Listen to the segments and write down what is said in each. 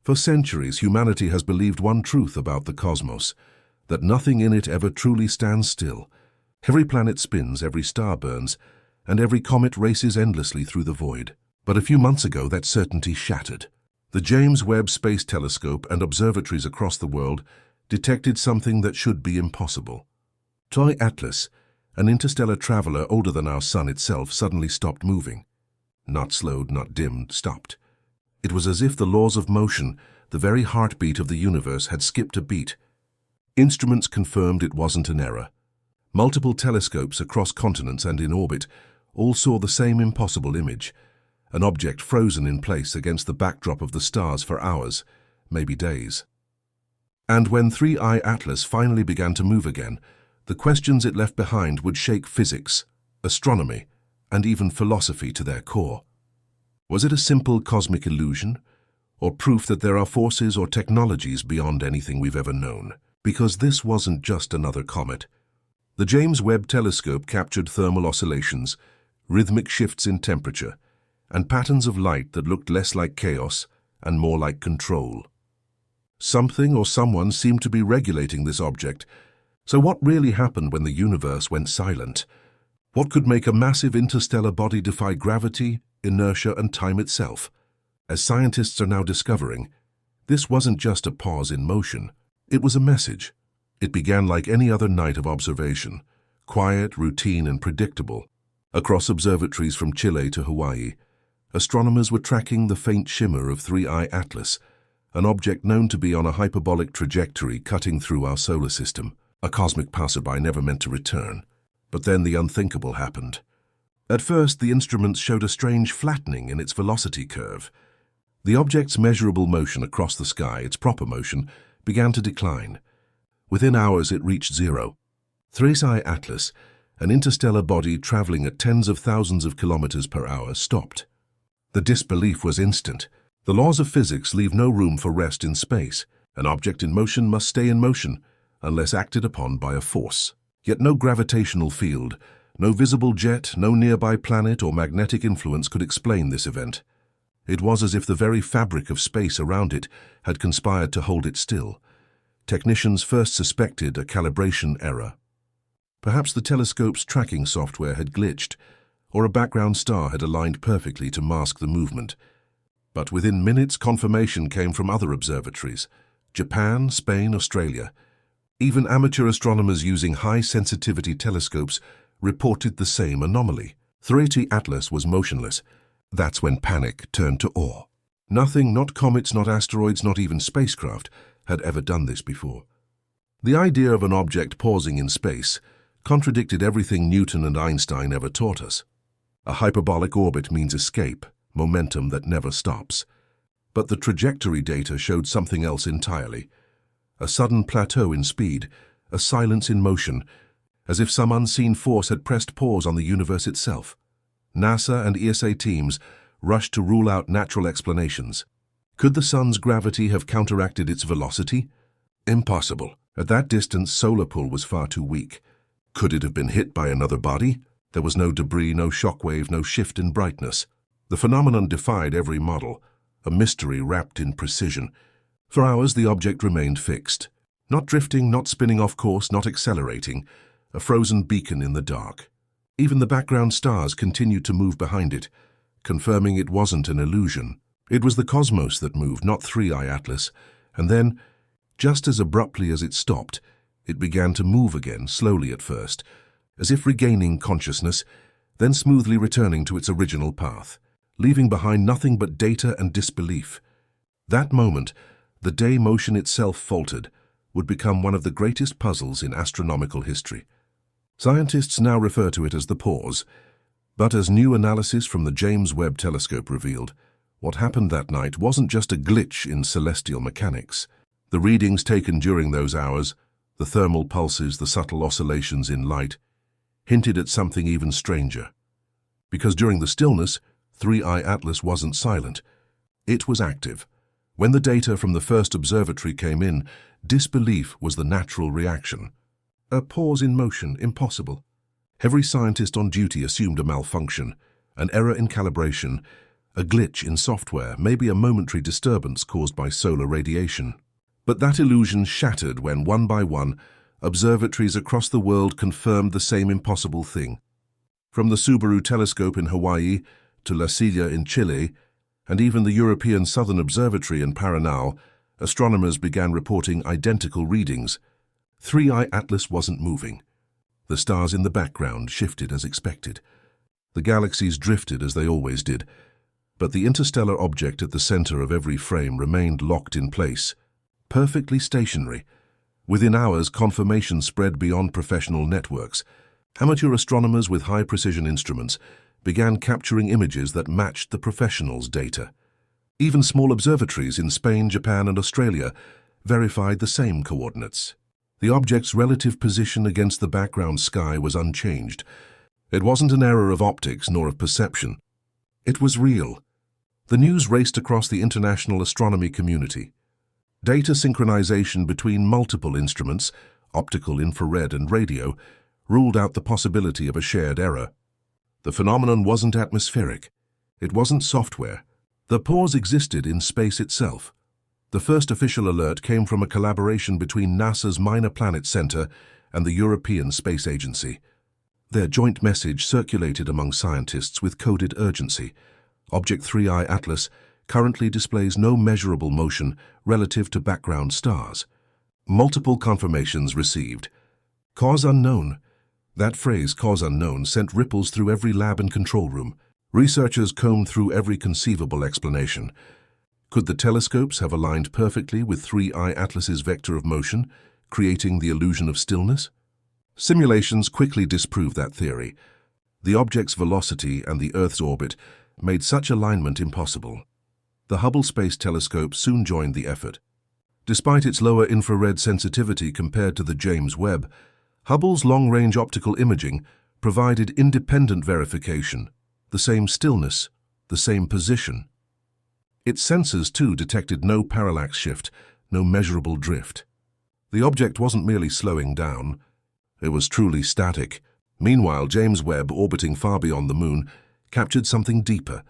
For centuries, humanity has believed one truth about the cosmos, that nothing in it ever truly stands still. Every planet spins, every star burns, and every comet races endlessly through the void. But a few months ago, that certainty shattered. The James Webb Space Telescope and observatories across the world detected something that should be impossible. TOI-Atlas, an interstellar traveler older than our Sun itself, suddenly stopped moving. Not slowed, not dimmed, stopped. It was as if the laws of motion, the very heartbeat of the universe, had skipped a beat. Instruments confirmed it wasn't an error. Multiple telescopes across continents and in orbit all saw the same impossible image, an object frozen in place against the backdrop of the stars for hours, maybe days. And when 3I Atlas finally began to move again, the questions it left behind would shake physics, astronomy, and even philosophy to their core. Was it a simple cosmic illusion, or proof that there are forces or technologies beyond anything we've ever known? Because this wasn't just another comet. The James Webb Telescope captured thermal oscillations, rhythmic shifts in temperature, and patterns of light that looked less like chaos and more like control. Something or someone seemed to be regulating this object. So what really happened when the universe went silent? What could make a massive interstellar body defy gravity, inertia, and time itself? As scientists are now discovering, this wasn't just a pause in motion. It was a message. It began like any other night of observation, quiet, routine, and predictable. Across observatories from Chile to Hawaii, astronomers were tracking the faint shimmer of 3I Atlas, an object known to be on a hyperbolic trajectory cutting through our solar system, a cosmic passerby never meant to return. But then the unthinkable happened. At first, the instruments showed a strange flattening in its velocity curve. The object's measurable motion across the sky, its proper motion, began to decline. Within hours, it reached zero. 3I Atlas, an interstellar body traveling at tens of thousands of kilometers per hour, stopped. The disbelief was instant. The laws of physics leave no room for rest in space. An object in motion must stay in motion, unless acted upon by a force. Yet no gravitational field, no visible jet, no nearby planet or magnetic influence could explain this event. It was as if the very fabric of space around it had conspired to hold it still. Technicians first suspected a calibration error. Perhaps the telescope's tracking software had glitched, or a background star had aligned perfectly to mask the movement. But within minutes, confirmation came from other observatories: Japan, Spain, Australia. Even amateur astronomers using high-sensitivity telescopes reported the same anomaly. 3I Atlas was motionless. That's when panic turned to awe. Nothing, not comets, not asteroids, not even spacecraft, had ever done this before. The idea of an object pausing in space contradicted everything Newton and Einstein ever taught us. A hyperbolic orbit means escape, momentum that never stops. But the trajectory data showed something else entirely. A sudden plateau in speed, a silence in motion, as if some unseen force had pressed pause on the universe itself. NASA and ESA teams rushed to rule out natural explanations. Could the sun's gravity have counteracted its velocity? Impossible. At that distance, solar pull was far too weak. Could it have been hit by another body? There was no debris, no shockwave, no shift in brightness. The phenomenon defied every model, a mystery wrapped in precision. For hours, the object remained fixed. Not drifting, not spinning off course, not accelerating. A frozen beacon in the dark. Even the background stars continued to move behind it, confirming it wasn't an illusion. It was the cosmos that moved, not 3I Atlas. And then, just as abruptly as it stopped, it began to move again, slowly at first, as if regaining consciousness, then smoothly returning to its original path, leaving behind nothing but data and disbelief. That moment, the day motion itself faltered, would become one of the greatest puzzles in astronomical history. Scientists now refer to it as the pause, but as new analysis from the James Webb Telescope revealed, what happened that night wasn't just a glitch in celestial mechanics. The readings taken during those hours, the thermal pulses, the subtle oscillations in light, hinted at something even stranger. Because during the stillness, 3I Atlas wasn't silent. It was active. When the data from the first observatory came in, disbelief was the natural reaction. A pause in motion, impossible. Every scientist on duty assumed a malfunction, an error in calibration, A glitch in software, maybe a momentary disturbance caused by solar radiation. But that illusion shattered when, one by one, observatories across the world confirmed the same impossible thing. From the Subaru telescope in Hawaii to La Silla in Chile, and even the European Southern Observatory in Paranal, astronomers began reporting identical readings. 3I Atlas wasn't moving. The stars in the background shifted as expected. The galaxies drifted as they always did, but the interstellar object at the center of every frame remained locked in place, perfectly stationary. Within hours, confirmation spread beyond professional networks. Amateur astronomers with high-precision instruments began capturing images that matched the professionals' data. Even small observatories in Spain, Japan, and Australia verified the same coordinates. The object's relative position against the background sky was unchanged. It wasn't an error of optics nor of perception. It was real. The news raced across the international astronomy community. Data synchronization between multiple instruments, optical, infrared, and radio, ruled out the possibility of a shared error. The phenomenon wasn't atmospheric. It wasn't software. The pause existed in space itself. The first official alert came from a collaboration between NASA's Minor Planet Center and the European Space Agency. Their joint message circulated among scientists with coded urgency. Object 3I Atlas currently displays no measurable motion relative to background stars. Multiple confirmations received. Cause unknown. That phrase, cause unknown, sent ripples through every lab and control room. Researchers combed through every conceivable explanation. Could the telescopes have aligned perfectly with 3I Atlas's vector of motion, creating the illusion of stillness? Simulations quickly disproved that theory. The object's velocity and the Earth's orbit made such alignment impossible. The Hubble Space Telescope soon joined the effort. Despite its lower infrared sensitivity compared to the James Webb, Hubble's long-range optical imaging provided independent verification, the same stillness, the same position. Its sensors, too, detected no parallax shift, no measurable drift. The object wasn't merely slowing down, it was truly static. Meanwhile, James Webb, orbiting far beyond the Moon, captured something deeper.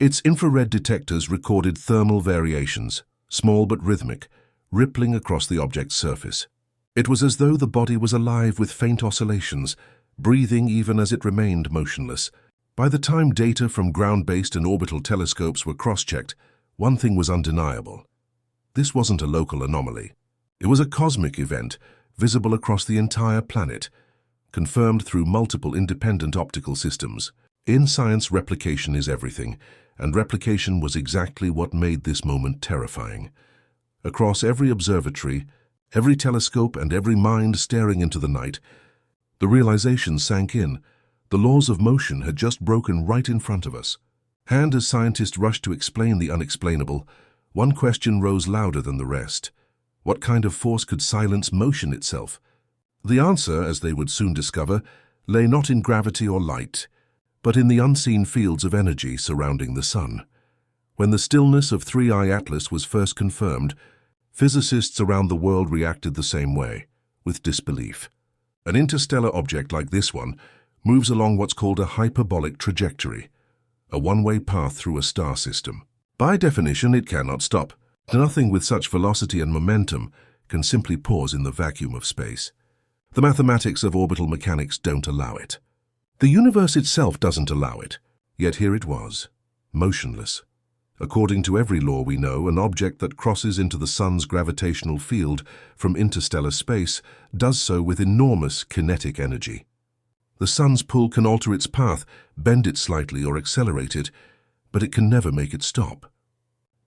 Its infrared detectors recorded thermal variations, small but rhythmic, rippling across the object's surface. It was as though the body was alive with faint oscillations, breathing even as it remained motionless. By the time data from ground-based and orbital telescopes were cross-checked, one thing was undeniable. This wasn't a local anomaly. It was a cosmic event, visible across the entire planet, confirmed through multiple independent optical systems. In science, replication is everything, and replication was exactly what made this moment terrifying. Across every observatory, every telescope, and every mind staring into the night, the realization sank in. The laws of motion had just broken right in front of us. And as scientists rushed to explain the unexplainable, one question rose louder than the rest. What kind of force could silence motion itself? The answer, as they would soon discover, lay not in gravity or light, but in the unseen fields of energy surrounding the sun. When the stillness of 3I Atlas was first confirmed, physicists around the world reacted the same way, with disbelief. An interstellar object like this one moves along what's called a hyperbolic trajectory, a one-way path through a star system. By definition, it cannot stop. Nothing with such velocity and momentum can simply pause in the vacuum of space. The mathematics of orbital mechanics don't allow it. The universe itself doesn't allow it, yet here it was, motionless. According to every law we know, an object that crosses into the sun's gravitational field from interstellar space does so with enormous kinetic energy. The sun's pull can alter its path, bend it slightly or accelerate it, but it can never make it stop.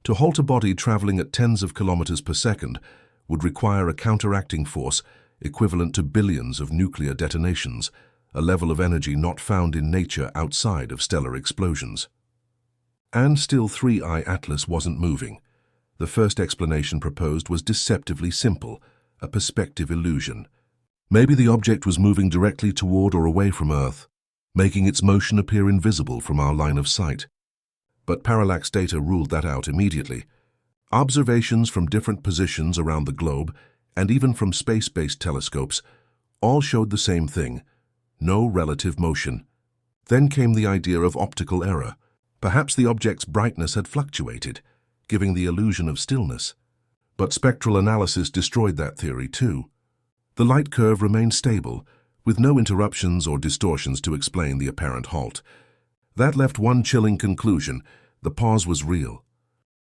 To halt a body traveling at tens of kilometers per second would require a counteracting force equivalent to billions of nuclear detonations, a level of energy not found in nature outside of stellar explosions. And still 3I Atlas wasn't moving. The first explanation proposed was deceptively simple, a perspective illusion. Maybe the object was moving directly toward or away from Earth, making its motion appear invisible from our line of sight. But parallax data ruled that out immediately. Observations from different positions around the globe, and even from space-based telescopes, all showed the same thing: no relative motion. Then came the idea of optical error. Perhaps the object's brightness had fluctuated, giving the illusion of stillness. But spectral analysis destroyed that theory too. The light curve remained stable, with no interruptions or distortions to explain the apparent halt. That left one chilling conclusion: the pause was real.